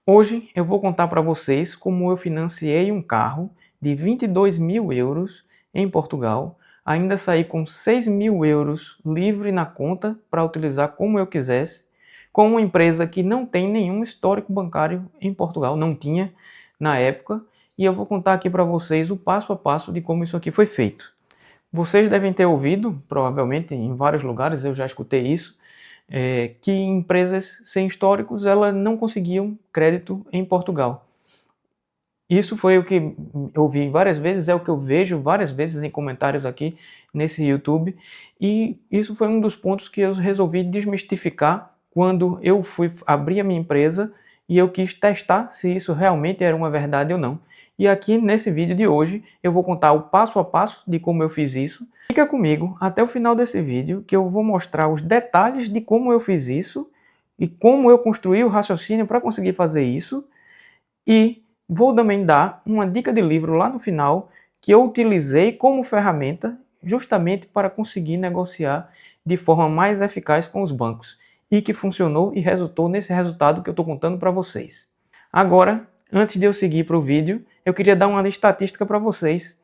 Hoje eu vou contar para vocês como eu financiei um carro de 22 mil euros em Portugal, ainda saí com 6 mil euros livre na conta para utilizar como eu quisesse, com uma empresa que não tem nenhum histórico bancário em Portugal, não tinha na época, e eu vou contar aqui para vocês o passo a passo de como isso aqui foi feito. Vocês devem ter ouvido, provavelmente em vários lugares, eu já escutei isso, que empresas sem históricos elas não conseguiam crédito em Portugal. Isso foi o que eu vi várias vezes, é o que eu vejo várias vezes em comentários aqui nesse YouTube, e isso foi um dos pontos que eu resolvi desmistificar quando eu fui abrir a minha empresa e eu quis testar se isso realmente era uma verdade ou não. E aqui nesse vídeo de hoje eu vou contar o passo a passo de como eu fiz isso. Fica comigo até o final desse vídeo que eu vou mostrar os detalhes de como eu fiz isso e como eu construí o raciocínio para conseguir fazer isso, e vou também dar uma dica de livro lá no final que eu utilizei como ferramenta justamente para conseguir negociar de forma mais eficaz com os bancos e que funcionou e resultou nesse resultado que eu estou contando para vocês. Agora, antes de eu seguir para o vídeo, eu queria dar uma estatística para vocês.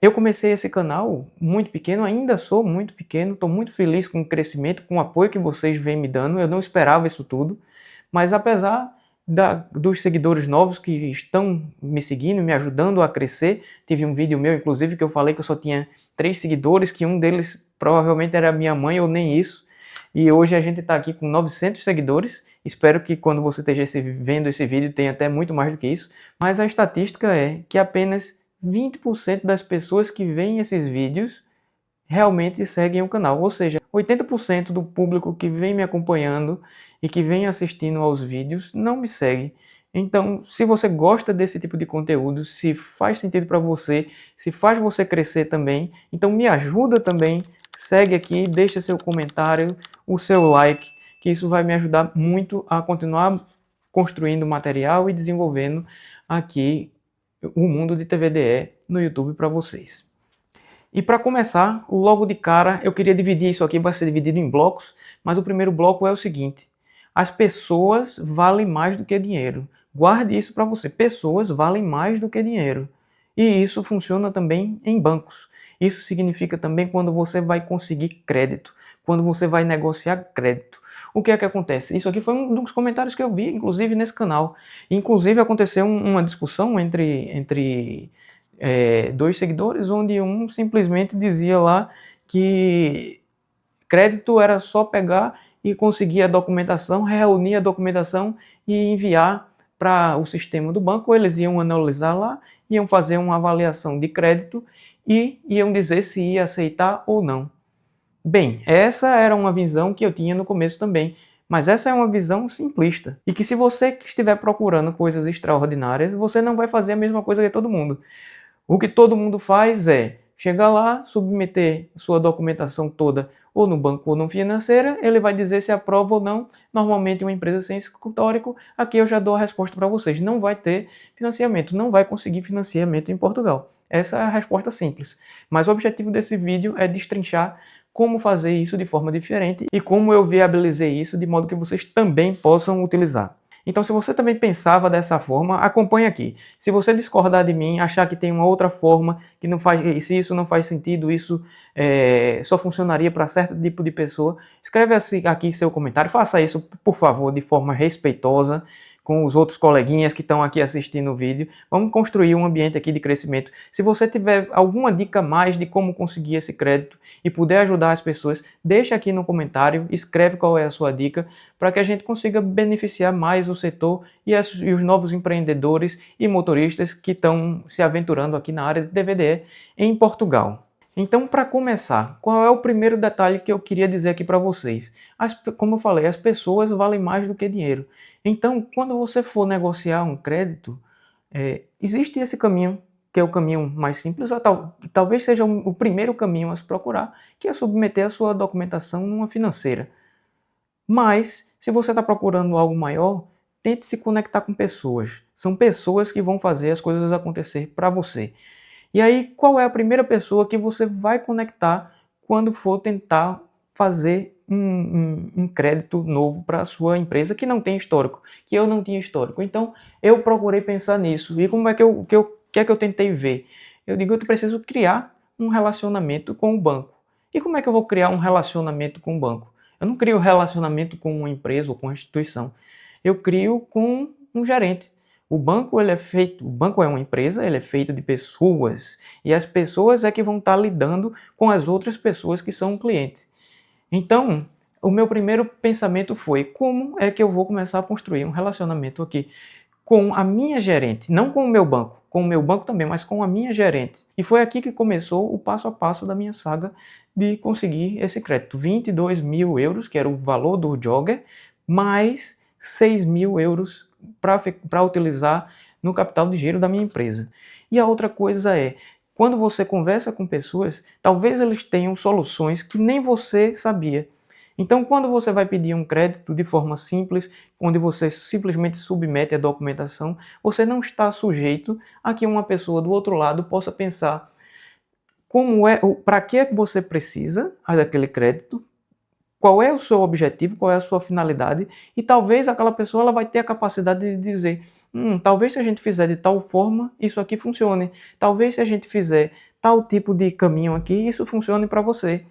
Eu comecei esse canal muito pequeno, ainda sou muito pequeno, estou muito feliz com o crescimento, com o apoio que vocês vêm me dando, eu não esperava isso tudo, mas apesar dos seguidores novos que estão me seguindo, me ajudando a crescer, tive um vídeo meu, inclusive, que eu falei que eu só tinha 3 seguidores, que um deles provavelmente era minha mãe ou nem isso, e hoje a gente está aqui com 900 seguidores, espero que quando você esteja vendo esse vídeo tenha até muito mais do que isso, mas a estatística é que apenas 20% das pessoas que veem esses vídeos realmente seguem o canal, ou seja, 80% do público que vem me acompanhando e que vem assistindo aos vídeos não me segue. Então, se você gosta desse tipo de conteúdo, se faz sentido para você, se faz você crescer também, então me ajuda também, segue aqui, deixa seu comentário, o seu like, que isso vai me ajudar muito a continuar construindo material e desenvolvendo aqui o mundo de TVDE no YouTube para vocês. E para começar, logo de cara, eu queria dividir isso aqui, vai ser dividido em blocos, mas o primeiro bloco é o seguinte: as pessoas valem mais do que dinheiro. Guarde isso para você, pessoas valem mais do que dinheiro. E isso funciona também em bancos. Isso significa também quando você vai conseguir crédito, quando você vai negociar crédito. O que é que acontece? Isso aqui foi um dos comentários que eu vi, inclusive, nesse canal. Inclusive, aconteceu uma discussão entre dois seguidores, onde um simplesmente dizia lá que crédito era só pegar e conseguir a documentação, reunir a documentação e enviar para o sistema do banco. Eles iam analisar lá, iam fazer uma avaliação de crédito e iam dizer se ia aceitar ou não. Bem, essa era uma visão que eu tinha no começo também, mas essa é uma visão simplista. E que se você estiver procurando coisas extraordinárias, você não vai fazer a mesma coisa que todo mundo. O que todo mundo faz é chegar lá, submeter sua documentação toda ou no banco ou no financeira, ele vai dizer se aprova ou não. Normalmente uma empresa sem histórico, aqui eu já dou a resposta para vocês, não vai ter financiamento, não vai conseguir financiamento em Portugal. Essa é a resposta simples. Mas o objetivo desse vídeo é destrinchar como fazer isso de forma diferente e como eu viabilizei isso de modo que vocês também possam utilizar. Então, se você também pensava dessa forma, acompanhe aqui. Se você discordar de mim, achar que tem uma outra forma, que não faz, se isso não faz sentido, isso só funcionaria para certo tipo de pessoa, escreve aqui seu comentário. Faça isso, por favor, de forma respeitosa com os outros coleguinhas que estão aqui assistindo o vídeo. Vamos construir um ambiente aqui de crescimento. Se você tiver alguma dica mais de como conseguir esse crédito e puder ajudar as pessoas, deixa aqui no comentário, escreve qual é a sua dica, para que a gente consiga beneficiar mais o setor e os novos empreendedores e motoristas que estão se aventurando aqui na área de DVDE em Portugal. Então, para começar, qual é o primeiro detalhe que eu queria dizer aqui para vocês? Como eu falei, as pessoas valem mais do que dinheiro. Então, quando você for negociar um crédito, existe esse caminho, que é o caminho mais simples, ou talvez seja o primeiro caminho a se procurar, que é submeter a sua documentação numa financeira. Mas, se você está procurando algo maior, tente se conectar com pessoas. São pessoas que vão fazer as coisas acontecer para você. E aí, qual é a primeira pessoa que você vai conectar quando for tentar fazer um crédito novo para a sua empresa que não tem histórico, que eu não tinha histórico. Então, eu procurei pensar nisso. E como é que que é que eu tentei ver? Eu digo, eu preciso criar um relacionamento com o banco. E como é que eu vou criar um relacionamento com o banco? Eu não crio relacionamento com uma empresa ou com uma instituição. Eu crio com um gerente. O banco é uma empresa, ele é feito de pessoas, e as pessoas é que vão estar lidando com as outras pessoas que são clientes. Então, o meu primeiro pensamento foi: como é que eu vou começar a construir um relacionamento aqui com a minha gerente, não com o meu banco também, mas com a minha gerente. E foi aqui que começou o passo a passo da minha saga de conseguir esse crédito. 22 mil euros, que era o valor do jogger, mais 6 mil euros para utilizar no capital de giro da minha empresa. E a outra coisa é, quando você conversa com pessoas, talvez eles tenham soluções que nem você sabia. Então, quando você vai pedir um crédito de forma simples, onde você simplesmente submete a documentação, você não está sujeito a que uma pessoa do outro lado possa pensar para que é que você precisa daquele crédito, qual é o seu objetivo, qual é a sua finalidade, e talvez aquela pessoa ela vai ter a capacidade de dizer, talvez se a gente fizer de tal forma, isso aqui funcione. Talvez se a gente fizer tal tipo de caminho aqui, isso funcione para você.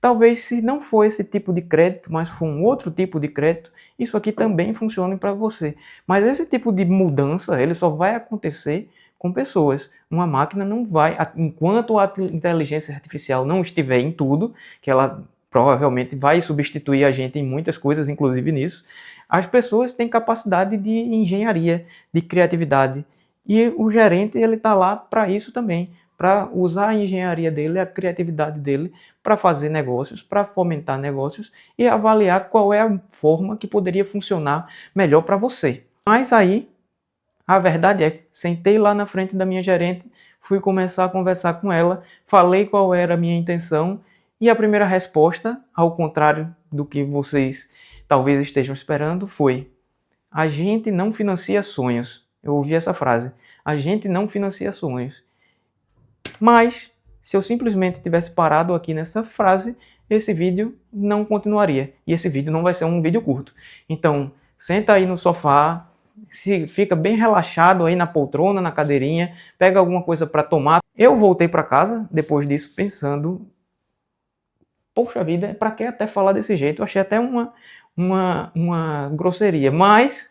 Talvez se não for esse tipo de crédito, mas for um outro tipo de crédito, isso aqui também funcione para você. Mas esse tipo de mudança, ele só vai acontecer com pessoas. Uma máquina não vai, enquanto a inteligência artificial não estiver em tudo, que ela provavelmente vai substituir a gente em muitas coisas, inclusive nisso, as pessoas têm capacidade de engenharia, de criatividade. E o gerente ele está lá para isso também, para usar a engenharia dele, a criatividade dele, para fazer negócios, para fomentar negócios e avaliar qual é a forma que poderia funcionar melhor para você. Mas aí, a verdade é que sentei lá na frente da minha gerente, fui começar a conversar com ela, falei qual era a minha intenção e a primeira resposta, ao contrário do que vocês talvez estejam esperando, foi: a gente não financia sonhos. Eu ouvi essa frase. A gente não financia sonhos. Mas, se eu simplesmente tivesse parado aqui nessa frase, esse vídeo não continuaria. E esse vídeo não vai ser um vídeo curto. Então, senta aí no sofá, fica bem relaxado aí na poltrona, na cadeirinha, pega alguma coisa para tomar. Eu voltei para casa, depois disso, pensando: poxa vida, para que até falar desse jeito? Eu achei até uma grosseria, mas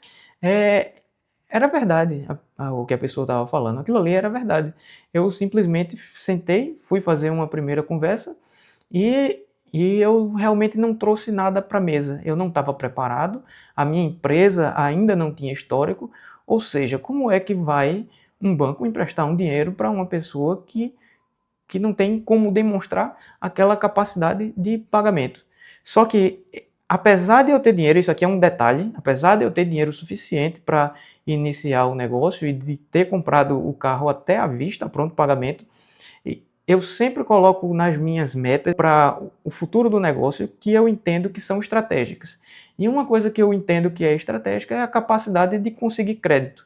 era verdade o que a pessoa estava falando. Aquilo ali era verdade. Eu simplesmente sentei, fui fazer uma primeira conversa e eu realmente não trouxe nada para a mesa. Eu não estava preparado, a minha empresa ainda não tinha histórico, ou seja, como é que vai um banco emprestar um dinheiro para uma pessoa que não tem como demonstrar aquela capacidade de pagamento? Só que, apesar de eu ter dinheiro, isso aqui é um detalhe, apesar de eu ter dinheiro suficiente para iniciar o negócio e de ter comprado o carro até à vista, pronto pagamento, eu sempre coloco nas minhas metas para o futuro do negócio que eu entendo que são estratégicas. E uma coisa que eu entendo que é estratégica é a capacidade de conseguir crédito.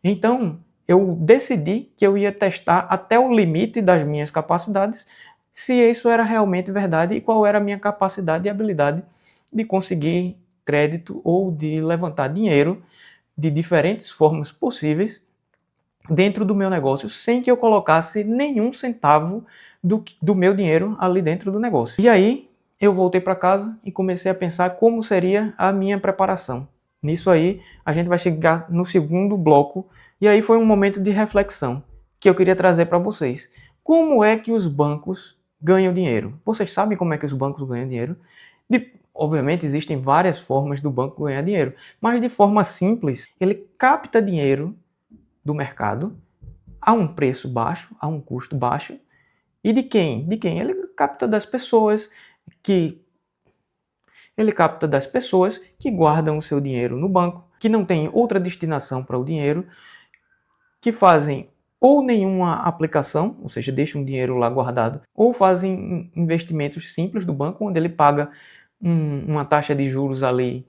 Então, eu decidi que eu ia testar até o limite das minhas capacidades, se isso era realmente verdade e qual era a minha capacidade e habilidade de conseguir crédito ou de levantar dinheiro de diferentes formas possíveis dentro do meu negócio, sem que eu colocasse nenhum centavo do meu dinheiro ali dentro do negócio. E aí, eu voltei para casa e comecei a pensar como seria a minha preparação. Nisso aí, a gente vai chegar no segundo bloco, e aí foi um momento de reflexão que eu queria trazer para vocês. Como é que os bancos ganham dinheiro? Vocês sabem como é que os bancos ganham dinheiro? Obviamente, existem várias formas do banco ganhar dinheiro, mas de forma simples, ele capta dinheiro do mercado a um preço baixo, a um custo baixo. E de quem? De quem? Ele capta das pessoas que guardam o seu dinheiro no banco, que não têm outra destinação para o dinheiro, que fazem ou nenhuma aplicação, ou seja, deixam o dinheiro lá guardado, ou fazem investimentos simples do banco, onde ele paga uma taxa de juros ali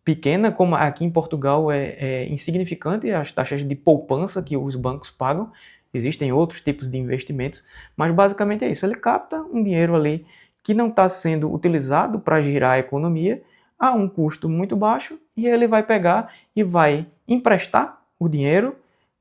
pequena, como aqui em Portugal é insignificante as taxas de poupança que os bancos pagam. Existem outros tipos de investimentos, mas basicamente é isso. Ele capta um dinheiro ali que não está sendo utilizado para girar a economia a um custo muito baixo, e ele vai pegar e vai emprestar o dinheiro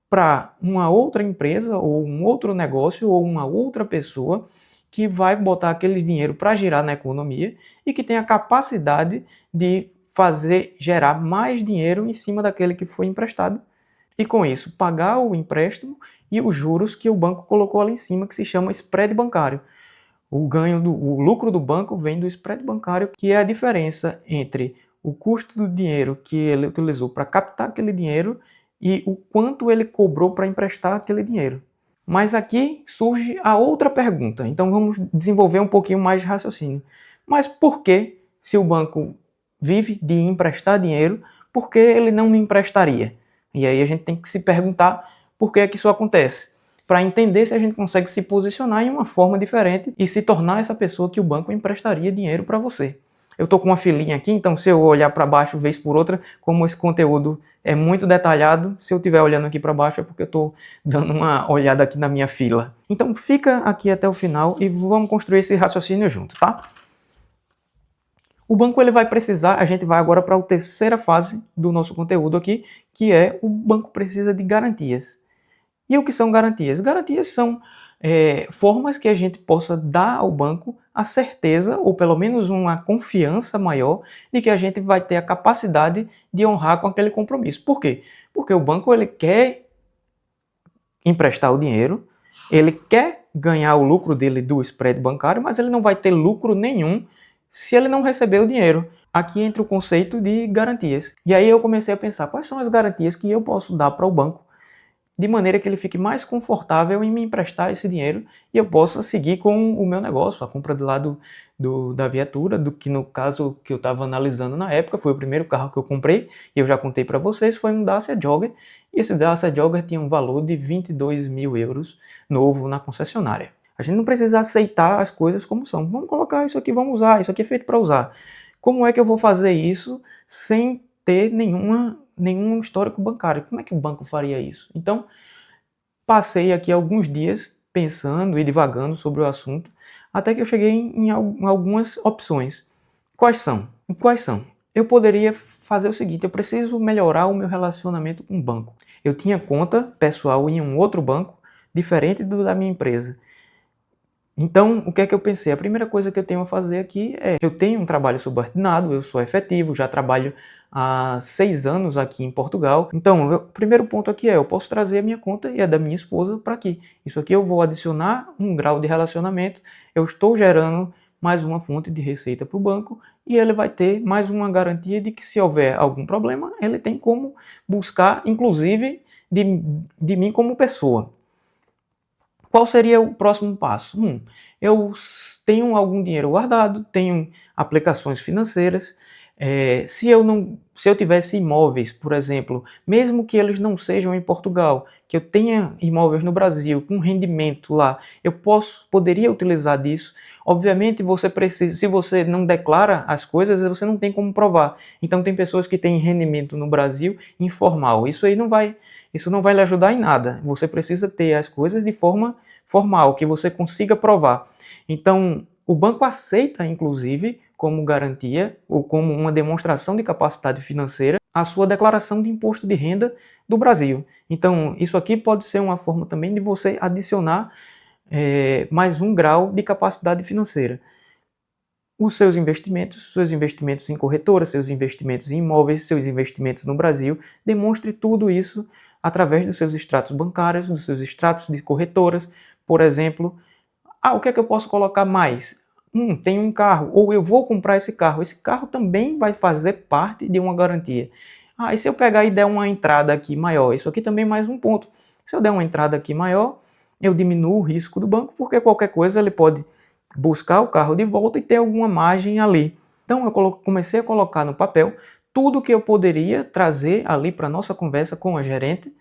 para uma outra empresa ou um outro negócio ou uma outra pessoa que vai botar aquele dinheiro para girar na economia e que tem a capacidade de fazer gerar mais dinheiro em cima daquele que foi emprestado e com isso pagar o empréstimo e os juros que o banco colocou ali em cima, que se chama spread bancário. O lucro do banco vem do spread bancário, que é a diferença entre o custo do dinheiro que ele utilizou para captar aquele dinheiro e o quanto ele cobrou para emprestar aquele dinheiro. Mas aqui surge a outra pergunta, então vamos desenvolver um pouquinho mais de raciocínio. Mas por que, se o banco vive de emprestar dinheiro, por que ele não me emprestaria? E aí a gente tem que se perguntar por que é que isso acontece, para entender se a gente consegue se posicionar em uma forma diferente e se tornar essa pessoa que o banco emprestaria dinheiro para você. Eu estou com uma filinha aqui, então se eu olhar para baixo vez por outra, como esse conteúdo é muito detalhado, se eu estiver olhando aqui para baixo é porque eu estou dando uma olhada aqui na minha fila. Então fica aqui até o final e vamos construir esse raciocínio junto, tá? O banco ele vai precisar, a gente vai agora para a terceira fase do nosso conteúdo aqui, que é o banco precisa de garantias. E o que são garantias? Garantias são formas que a gente possa dar ao banco a certeza, ou pelo menos uma confiança maior, de que a gente vai ter a capacidade de honrar com aquele compromisso. Por quê? Porque o banco ele quer emprestar o dinheiro, ele quer ganhar o lucro dele do spread bancário, mas ele não vai ter lucro nenhum se ele não receber o dinheiro. Aqui entra o conceito de garantias. E aí eu comecei a pensar, quais são as garantias que eu posso dar para o banco de maneira que ele fique mais confortável em me emprestar esse dinheiro e eu possa seguir com o meu negócio, a compra do lado da viatura, do que no caso que eu estava analisando na época, foi o primeiro carro que eu comprei, e eu já contei para vocês, foi um Dacia Jogger, e esse Dacia Jogger tinha um valor de 22 mil euros novo na concessionária. A gente não precisa aceitar as coisas como são. Vamos colocar isso aqui, vamos usar, isso aqui é feito para usar. Como é que eu vou fazer isso sem ter nenhum histórico bancário? Como é que o banco faria isso? Então, passei aqui alguns dias pensando e divagando sobre o assunto, até que eu cheguei em algumas opções. Quais são? Eu poderia fazer o seguinte, eu preciso melhorar o meu relacionamento com o banco. Eu tinha conta pessoal em um outro banco, diferente do da minha empresa. Então, o que é que eu pensei? A primeira coisa que eu tenho a fazer aqui é, eu tenho um trabalho subordinado, eu sou efetivo, já trabalho há 6 anos aqui em Portugal. Então, o primeiro ponto aqui é, eu posso trazer a minha conta e a da minha esposa para aqui. Isso aqui eu vou adicionar um grau de relacionamento, eu estou gerando mais uma fonte de receita para o banco e ele vai ter mais uma garantia de que se houver algum problema, ele tem como buscar, inclusive, de mim como pessoa. Qual seria o próximo passo? Eu tenho algum dinheiro guardado, tenho aplicações financeiras. Se eu tivesse imóveis, por exemplo, mesmo que eles não sejam em Portugal, que eu tenha imóveis no Brasil com rendimento lá, eu poderia utilizar disso. Obviamente, se você não declara as coisas, você não tem como provar. Então, tem pessoas que têm rendimento no Brasil informal. Isso não vai lhe ajudar em nada. Você precisa ter as coisas de forma formal, que você consiga provar. Então, o banco aceita, inclusive, como garantia ou como uma demonstração de capacidade financeira, a sua declaração de imposto de renda do Brasil. Então, isso aqui pode ser uma forma também de você adicionar mais um grau de capacidade financeira. Seus investimentos em corretora, seus investimentos em imóveis, seus investimentos no Brasil, demonstre tudo isso através dos seus extratos bancários, dos seus extratos de corretoras, por exemplo. O que é que eu posso colocar mais? Tem um carro, ou eu vou comprar esse carro também vai fazer parte de uma garantia. E se eu pegar e der uma entrada aqui maior, isso aqui também é mais um ponto. Se eu der uma entrada aqui maior, eu diminuo o risco do banco, porque qualquer coisa ele pode buscar o carro de volta e ter alguma margem ali. Então eu comecei a colocar no papel tudo que eu poderia trazer ali para a nossa conversa com a gerente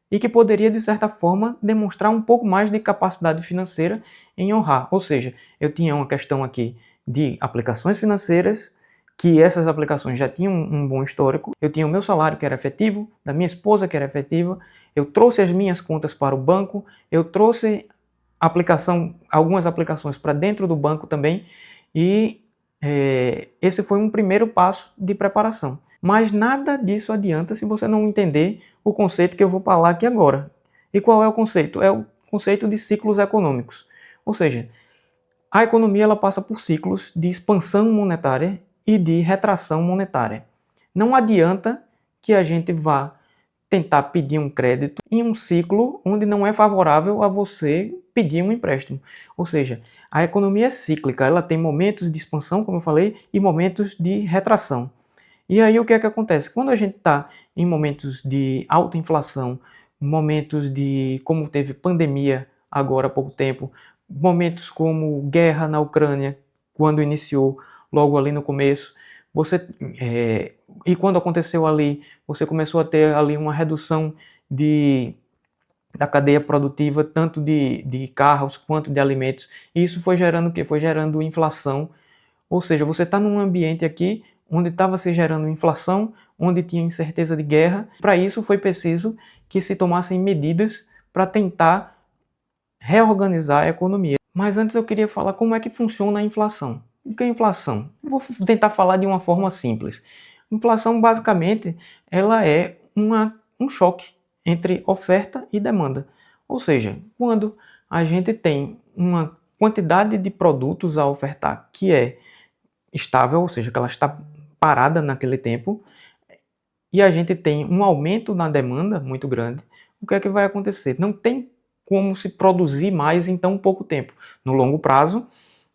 e que poderia, de certa forma, demonstrar um pouco mais de capacidade financeira em honrar. Ou seja, eu tinha uma questão aqui de aplicações financeiras, que essas aplicações já tinham um bom histórico, eu tinha o meu salário que era efetivo, da minha esposa que era efetiva, eu trouxe as minhas contas para o banco, eu trouxe algumas aplicações para dentro do banco também, E esse foi um primeiro passo de preparação. Mas nada disso adianta se você não entender o conceito que eu vou falar aqui agora. E qual é o conceito? É o conceito de ciclos econômicos. Ou seja, a economia ela passa por ciclos de expansão monetária e de retração monetária. Não adianta que a gente vá tentar pedir um crédito em um ciclo onde não é favorável a você pedir um empréstimo. Ou seja, a economia é cíclica, ela tem momentos de expansão, como eu falei, e momentos de retração. E aí o que é que acontece? Quando a gente está em momentos de alta inflação, momentos de, como teve pandemia agora há pouco tempo, momentos como guerra na Ucrânia, quando iniciou, logo ali no começo, você e quando aconteceu ali, você começou a ter ali uma redução da cadeia produtiva, tanto de carros quanto de alimentos. E isso foi gerando o quê? Foi gerando inflação. Ou seja, você está num ambiente aqui onde estava se gerando inflação, onde tinha incerteza de guerra. Para isso foi preciso que se tomassem medidas para tentar reorganizar a economia. Mas antes eu queria falar como é que funciona a inflação. O que é inflação? Vou tentar falar de uma forma simples. Inflação, basicamente, ela é um choque entre oferta e demanda. Ou seja, quando a gente tem uma quantidade de produtos a ofertar que é estável, ou seja, que ela está parada naquele tempo, e a gente tem um aumento na demanda muito grande, o que é que vai acontecer? Não tem como se produzir mais em tão pouco tempo. No longo prazo,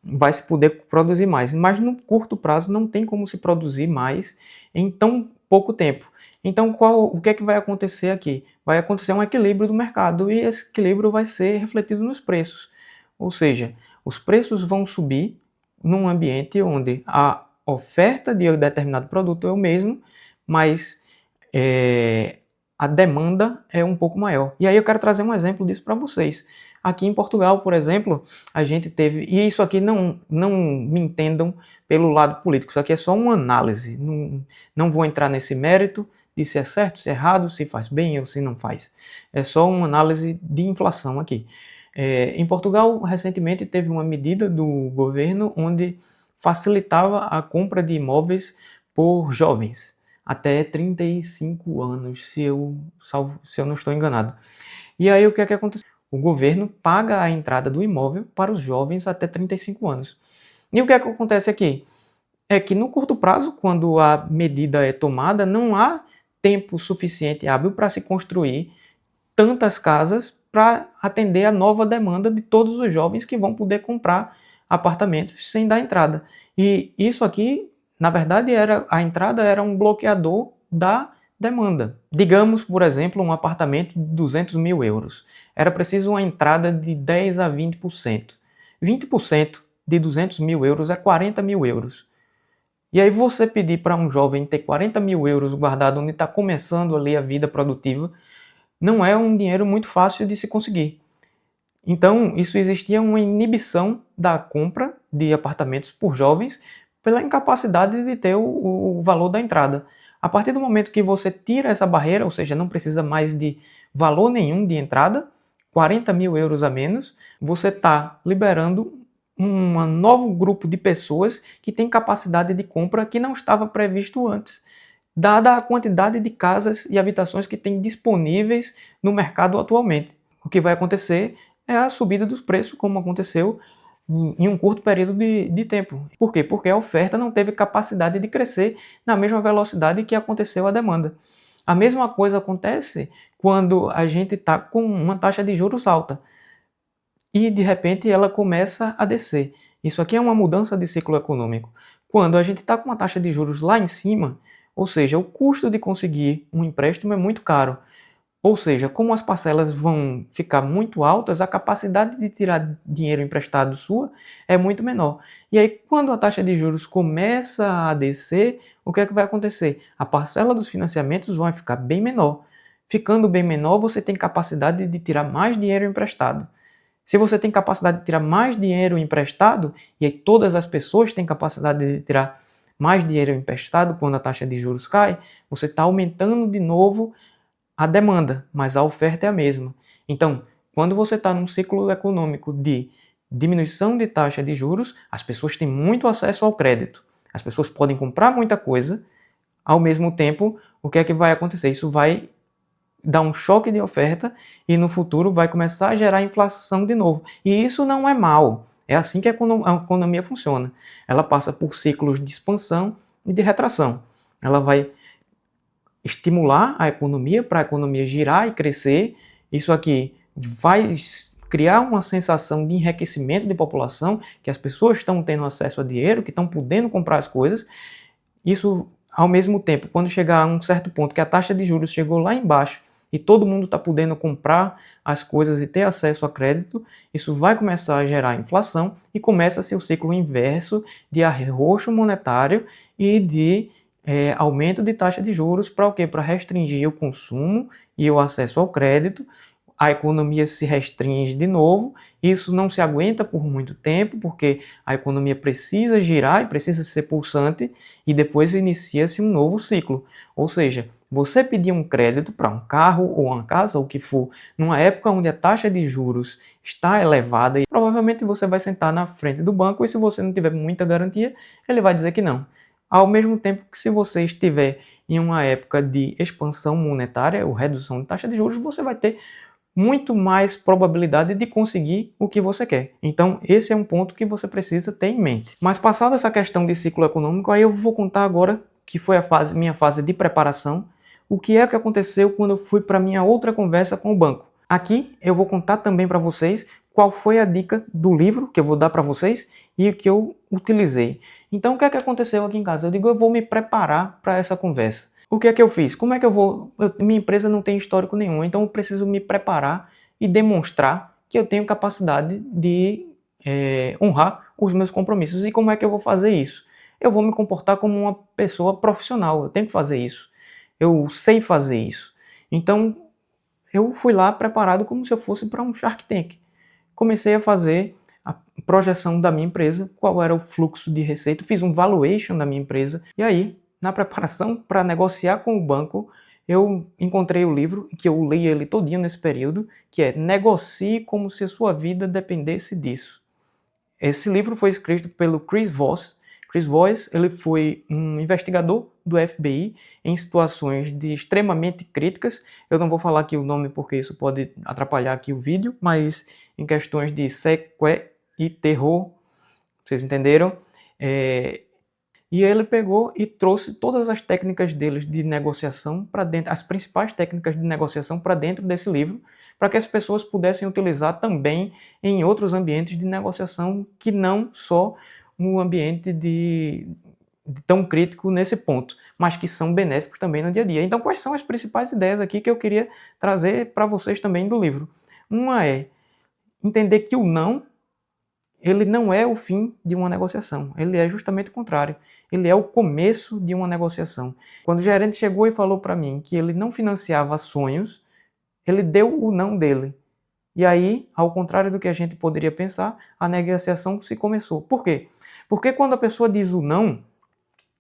vai se poder produzir mais, mas no curto prazo não tem como se produzir mais em tão pouco tempo. Então, o que é que vai acontecer aqui? Vai acontecer um equilíbrio do mercado e esse equilíbrio vai ser refletido nos preços. Ou seja, os preços vão subir num ambiente onde a oferta de um determinado produto é o mesmo, mas a demanda é um pouco maior. E aí eu quero trazer um exemplo disso para vocês. Aqui em Portugal, por exemplo, a gente teve, e isso aqui não me entendam pelo lado político, isso aqui é só uma análise, não vou entrar nesse mérito de se é certo, se é errado, se faz bem ou se não faz. É só uma análise de inflação aqui. Em Portugal, recentemente teve uma medida do governo onde facilitava a compra de imóveis por jovens até 35 anos, se eu não estou enganado. E aí o que é que acontece? O governo paga a entrada do imóvel para os jovens até 35 anos. E o que é que acontece aqui? É que no curto prazo, quando a medida é tomada, não há tempo suficiente hábil para se construir tantas casas para atender a nova demanda de todos os jovens que vão poder comprar apartamentos sem dar entrada. E isso aqui, na verdade, a entrada era um bloqueador da demanda. Digamos, por exemplo, um apartamento de 200 mil euros. Era preciso uma entrada de 10 a 20%. 20% de 200 mil euros é 40 mil euros. E aí você pedir para um jovem ter 40 mil euros guardado onde está começando ali a vida produtiva, não é um dinheiro muito fácil de se conseguir. Então, isso existia uma inibição da compra de apartamentos por jovens pela incapacidade de ter o valor da entrada. A partir do momento que você tira essa barreira, ou seja, não precisa mais de valor nenhum de entrada, 40 mil euros a menos, você está liberando um novo grupo de pessoas que tem capacidade de compra que não estava previsto antes, dada a quantidade de casas e habitações que tem disponíveis no mercado atualmente. O que vai acontecer é a subida dos preços, como aconteceu em um curto período de tempo. Por quê? Porque a oferta não teve capacidade de crescer na mesma velocidade que aconteceu a demanda. A mesma coisa acontece quando a gente está com uma taxa de juros alta e de repente ela começa a descer. Isso aqui é uma mudança de ciclo econômico. Quando a gente está com uma taxa de juros lá em cima, ou seja, o custo de conseguir um empréstimo é muito caro. Ou seja, como as parcelas vão ficar muito altas, a capacidade de tirar dinheiro emprestado sua é muito menor. E aí, quando a taxa de juros começa a descer, o que é que vai acontecer? A parcela dos financiamentos vai ficar bem menor. Ficando bem menor, você tem capacidade de tirar mais dinheiro emprestado. Se você tem capacidade de tirar mais dinheiro emprestado, e aí todas as pessoas têm capacidade de tirar mais dinheiro emprestado quando a taxa de juros cai, você está aumentando de novo a demanda, mas a oferta é a mesma. Então, quando você está num ciclo econômico de diminuição de taxa de juros, as pessoas têm muito acesso ao crédito. As pessoas podem comprar muita coisa, ao mesmo tempo, o que é que vai acontecer? Isso vai dar um choque de oferta e no futuro vai começar a gerar inflação de novo. E isso não é mal. É assim que a economia funciona. Ela passa por ciclos de expansão e de retração. Ela vai estimular a economia para a economia girar e crescer. Isso aqui vai criar uma sensação de enriquecimento de população, que as pessoas estão tendo acesso a dinheiro, que estão podendo comprar as coisas. Isso, ao mesmo tempo, quando chegar a um certo ponto que a taxa de juros chegou lá embaixo e todo mundo está podendo comprar as coisas e ter acesso a crédito, isso vai começar a gerar inflação e começa-se o ciclo inverso de arroxo monetário e de aumento de taxa de juros para o quê? Para restringir o consumo e o acesso ao crédito. A economia se restringe de novo, isso não se aguenta por muito tempo, porque a economia precisa girar e precisa ser pulsante, e depois inicia-se um novo ciclo. Ou seja, você pedir um crédito para um carro ou uma casa, ou o que for, numa época onde a taxa de juros está elevada, e provavelmente você vai sentar na frente do banco e se você não tiver muita garantia, ele vai dizer que não. Ao mesmo tempo que se você estiver em uma época de expansão monetária ou redução de taxa de juros, você vai ter muito mais probabilidade de conseguir o que você quer. Então, esse é um ponto que você precisa ter em mente. Mas passada essa questão de ciclo econômico, aí eu vou contar agora, que foi minha fase de preparação, o que é que aconteceu quando eu fui para minha outra conversa com o banco. Aqui eu vou contar também para vocês qual foi a dica do livro que eu vou dar para vocês e o que eu utilizei. Então, o que é que aconteceu aqui em casa? Eu digo, eu vou me preparar para essa conversa. O que é que eu fiz? Como é que eu vou... minha empresa não tem histórico nenhum, então eu preciso me preparar e demonstrar que eu tenho capacidade de honrar os meus compromissos. E como é que eu vou fazer isso? Eu vou me comportar como uma pessoa profissional, eu tenho que fazer isso. Eu sei fazer isso. Então, eu fui lá preparado como se eu fosse para um Shark Tank. Comecei a fazer a projeção da minha empresa, qual era o fluxo de receita, fiz um valuation da minha empresa, e aí na preparação para negociar com o banco, eu encontrei o livro, que eu li ele todinho nesse período, que é Negocie como se a sua vida dependesse disso. Esse livro foi escrito pelo Chris Voss. Chris Voss, ele foi um investigador do FBI em situações de extremamente críticas. Eu não vou falar aqui o nome porque isso pode atrapalhar aqui o vídeo, mas em questões de sequestro e terror, vocês entenderam? E ele pegou e trouxe todas as técnicas deles de negociação para dentro, as principais técnicas de negociação para dentro desse livro, para que as pessoas pudessem utilizar também em outros ambientes de negociação que não só um ambiente de tão crítico nesse ponto, mas que são benéficos também no dia a dia. Então, quais são as principais ideias aqui que eu queria trazer para vocês também do livro? Uma é entender que o não, ele não é o fim de uma negociação, ele é justamente o contrário. Ele é o começo de uma negociação. Quando o gerente chegou e falou para mim que ele não financiava sonhos, ele deu o não dele. E aí, ao contrário do que a gente poderia pensar, a negociação se começou. Por quê? Porque quando a pessoa diz o não,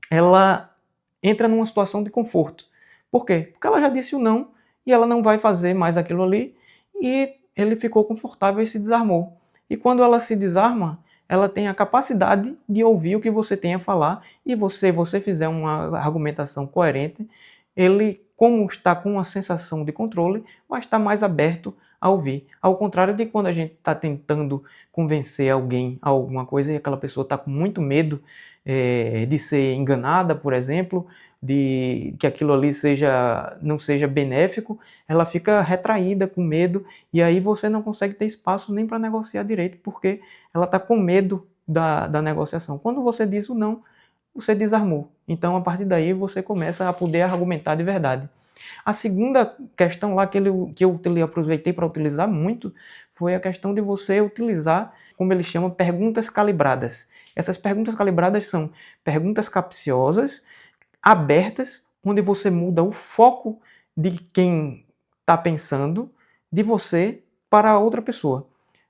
ela entra numa situação de conforto. Por quê? Porque ela já disse o não e ela não vai fazer mais aquilo ali e ele ficou confortável e se desarmou. E quando ela se desarma, ela tem a capacidade de ouvir o que você tem a falar e você fizer uma argumentação coerente, ele, como está com uma sensação de controle, vai estar mais aberto a ouvir. Ao contrário de quando a gente está tentando convencer alguém a alguma coisa e aquela pessoa está com muito medo de ser enganada, por exemplo, de que aquilo ali não seja benéfico, ela fica retraída, com medo, e aí você não consegue ter espaço nem para negociar direito, porque ela está com medo da negociação. Quando você diz o não, você desarmou. Então, a partir daí, você começa a poder argumentar de verdade. A segunda questão lá que eu aproveitei para utilizar muito foi a questão de você utilizar, como ele chama, perguntas calibradas. Essas perguntas calibradas são perguntas capciosas, abertas, onde você muda o foco de quem está pensando de você para outra pessoa.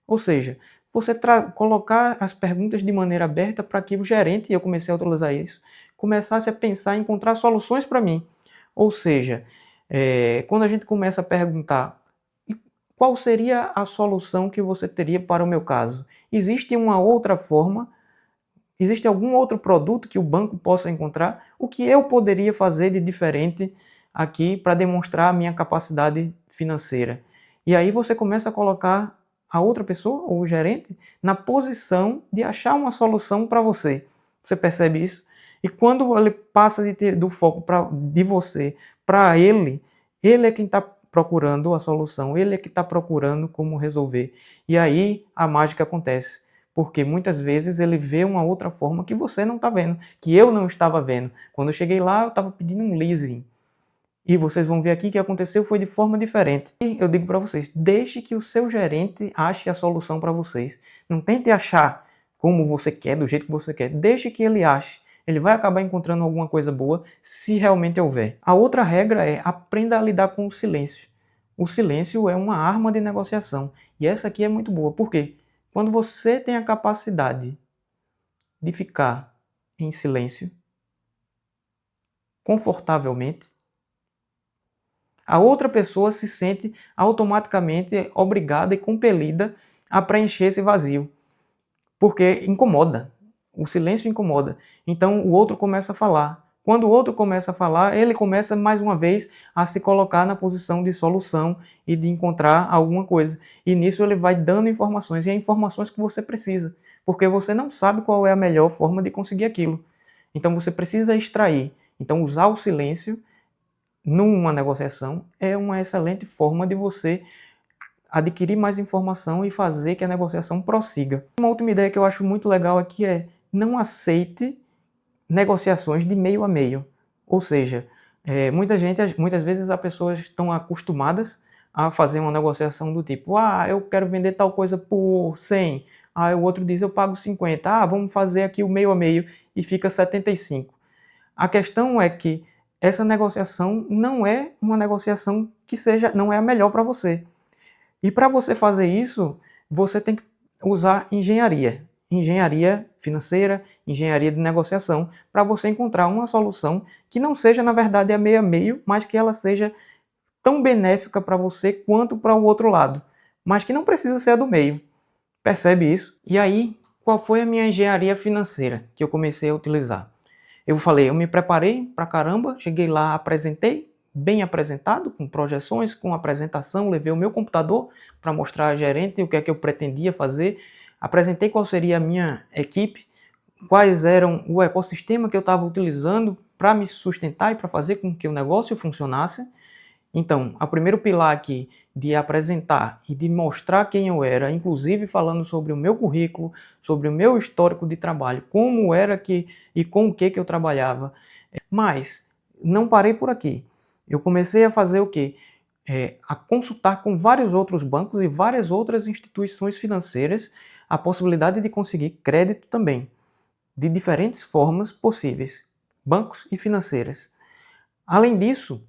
Ou seja, você colocar as perguntas de maneira aberta para que o gerente, e eu comecei a utilizar isso, começasse a pensar em encontrar soluções para mim. Ou seja, quando a gente começa a perguntar qual seria a solução que você teria para o meu caso? Existe uma outra forma? Existe algum outro produto que o banco possa encontrar? O que eu poderia fazer de diferente aqui para demonstrar a minha capacidade financeira? E aí você começa a colocar a outra pessoa, ou o gerente, na posição de achar uma solução para você. Você percebe isso? E quando ele passa do foco de você para ele é quem está procurando a solução, ele é que está procurando como resolver. E aí a mágica acontece. Porque muitas vezes ele vê uma outra forma que você não está vendo, que eu não estava vendo. Quando eu cheguei lá, eu estava pedindo um leasing. E vocês vão ver aqui que aconteceu foi de forma diferente. E eu digo para vocês, deixe que o seu gerente ache a solução para vocês. Não tente achar como você quer, do jeito que você quer. Deixe que ele ache. Ele vai acabar encontrando alguma coisa boa, se realmente houver. A outra regra é aprenda a lidar com o silêncio. O silêncio é uma arma de negociação. E essa aqui é muito boa. Por quê? Quando você tem a capacidade de ficar em silêncio, confortavelmente, a outra pessoa se sente automaticamente obrigada e compelida a preencher esse vazio, porque incomoda. O silêncio incomoda. Então o outro começa a falar. Quando o outro começa a falar, ele começa mais uma vez a se colocar na posição de solução e de encontrar alguma coisa. E nisso ele vai dando informações, e é informações que você precisa, porque você não sabe qual é a melhor forma de conseguir aquilo. Então você precisa extrair. Então usar o silêncio numa negociação é uma excelente forma de você adquirir mais informação e fazer que a negociação prossiga. Uma última ideia que eu acho muito legal aqui é não aceite negociações de meio a meio. Ou seja, muitas vezes as pessoas estão acostumadas a fazer uma negociação do tipo, eu quero vender tal coisa por 100, aí o outro diz, eu pago 50, vamos fazer aqui o meio a meio e fica 75. A questão é que essa negociação não é uma negociação que não é a melhor para você. E para você fazer isso, você tem que usar engenharia financeira, engenharia de negociação, para você encontrar uma solução que não seja, na verdade, a meio a meio, mas que ela seja tão benéfica para você quanto para o outro lado, mas que não precisa ser a do meio. Percebe isso? E aí, qual foi a minha engenharia financeira que eu comecei a utilizar? Eu falei, eu me preparei pra caramba, cheguei lá, apresentei, bem apresentado, com projeções, com apresentação, levei o meu computador para mostrar à gerente o que é que eu pretendia fazer, apresentei qual seria a minha equipe, quais eram o ecossistema que eu estava utilizando para me sustentar e para fazer com que o negócio funcionasse. Então, o primeiro pilar aqui de apresentar e de mostrar quem eu era, inclusive falando sobre o meu currículo, sobre o meu histórico de trabalho, como era e com o que eu trabalhava. Mas não parei por aqui. Eu comecei a fazer o quê? A consultar com vários outros bancos e várias outras instituições financeiras a possibilidade de conseguir crédito também, de diferentes formas possíveis, bancos e financeiras. Além disso,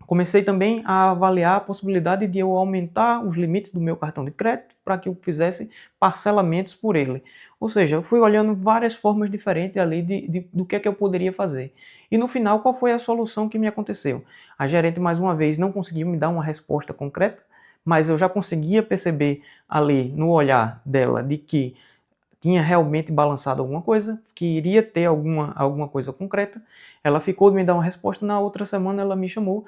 comecei também a avaliar a possibilidade de eu aumentar os limites do meu cartão de crédito para que eu fizesse parcelamentos por ele. Ou seja, eu fui olhando várias formas diferentes ali do que é que eu poderia fazer. E no final, qual foi a solução que me aconteceu? A gerente, mais uma vez, não conseguiu me dar uma resposta concreta, mas eu já conseguia perceber ali no olhar dela de que tinha realmente balançado alguma coisa, que iria ter alguma coisa concreta. Ela ficou de me dar uma resposta, na outra semana ela me chamou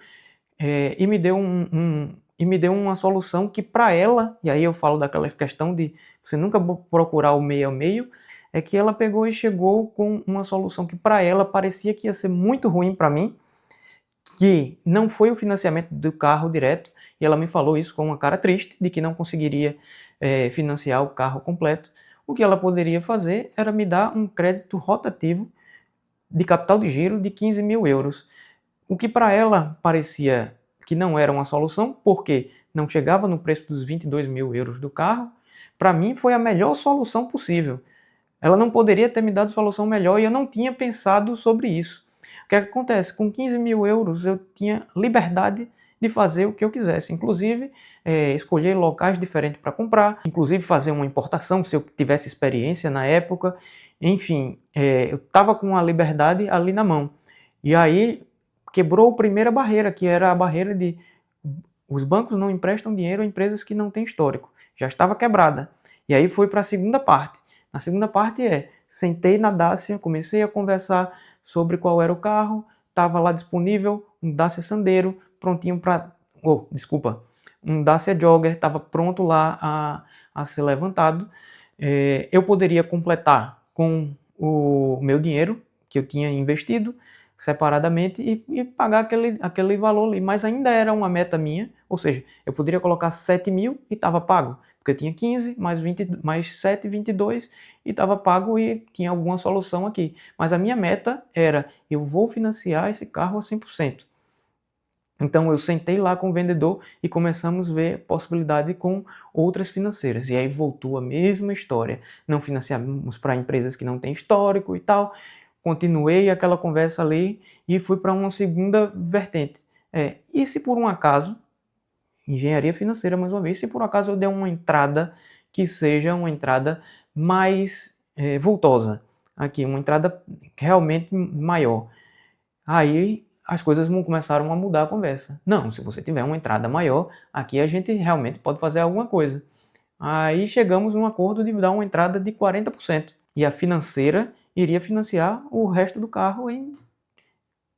e me deu uma solução que para ela, e aí eu falo daquela questão de você nunca procurar o meio a meio, é que ela pegou e chegou com uma solução que para ela parecia que ia ser muito ruim para mim, que não foi o financiamento do carro direto, e ela me falou isso com uma cara triste, de que não conseguiria financiar o carro completo. O que ela poderia fazer era me dar um crédito rotativo de capital de giro de 15 mil euros. O que para ela parecia que não era uma solução, porque não chegava no preço dos 22 mil euros do carro, para mim foi a melhor solução possível. Ela não poderia ter me dado solução melhor e eu não tinha pensado sobre isso. O que é que acontece? Com 15 mil euros eu tinha liberdade de fazer o que eu quisesse, inclusive escolher locais diferentes para comprar, inclusive fazer uma importação se eu tivesse experiência na época. Enfim, eu estava com a liberdade ali na mão. E aí quebrou a primeira barreira, que era a barreira de os bancos não emprestam dinheiro a empresas que não têm histórico. Já estava quebrada. E aí foi para a segunda parte. Na segunda parte sentei na Dacia, comecei a conversar sobre qual era o carro, estava lá disponível um Dacia Sandero, prontinho para... um Dacia Jogger, estava pronto lá a ser levantado. Eu poderia completar com o meu dinheiro, que eu tinha investido separadamente, e pagar aquele valor ali, mas ainda era uma meta minha, ou seja, eu poderia colocar 7 mil e estava pago, porque eu tinha 15 mais 7, 22 e estava pago e tinha alguma solução aqui. Mas a minha meta era, eu vou financiar esse carro a 100%. Então eu sentei lá com o vendedor e começamos a ver possibilidade com outras financeiras. E aí voltou a mesma história. Não financiamos para empresas que não têm histórico e tal. Continuei aquela conversa ali e fui para uma segunda vertente. E se por um acaso, engenharia financeira mais uma vez, se por acaso eu der uma entrada que seja uma entrada mais vultosa, aqui, uma entrada realmente maior. Aí as coisas começaram a mudar a conversa. Não, se você tiver uma entrada maior, aqui a gente realmente pode fazer alguma coisa. Aí chegamos num acordo de dar uma entrada de 40%. E a financeira iria financiar o resto do carro em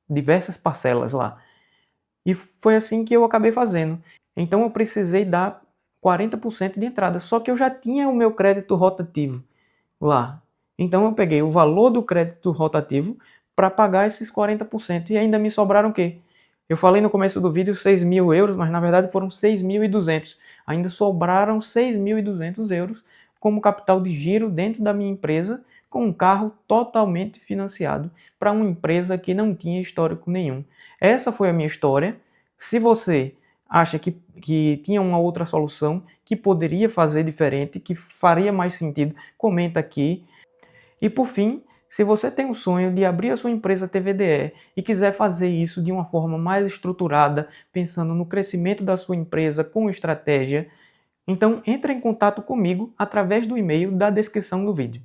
diversas parcelas lá. E foi assim que eu acabei fazendo. Então eu precisei dar 40% de entrada, só que eu já tinha o meu crédito rotativo lá. Então eu peguei o valor do crédito rotativo para pagar esses 40% e ainda me sobraram o quê? Eu falei no começo do vídeo 6 mil euros, mas na verdade foram 6.200. Ainda sobraram 6.200 euros como capital de giro dentro da minha empresa, com um carro totalmente financiado para uma empresa que não tinha histórico nenhum. Essa foi a minha história. Se você acha que tinha uma outra solução, que poderia fazer diferente, que faria mais sentido, comenta aqui. E por fim, se você tem o sonho de abrir a sua empresa TVDE e quiser fazer isso de uma forma mais estruturada, pensando no crescimento da sua empresa com estratégia, então entre em contato comigo através do e-mail da descrição do vídeo.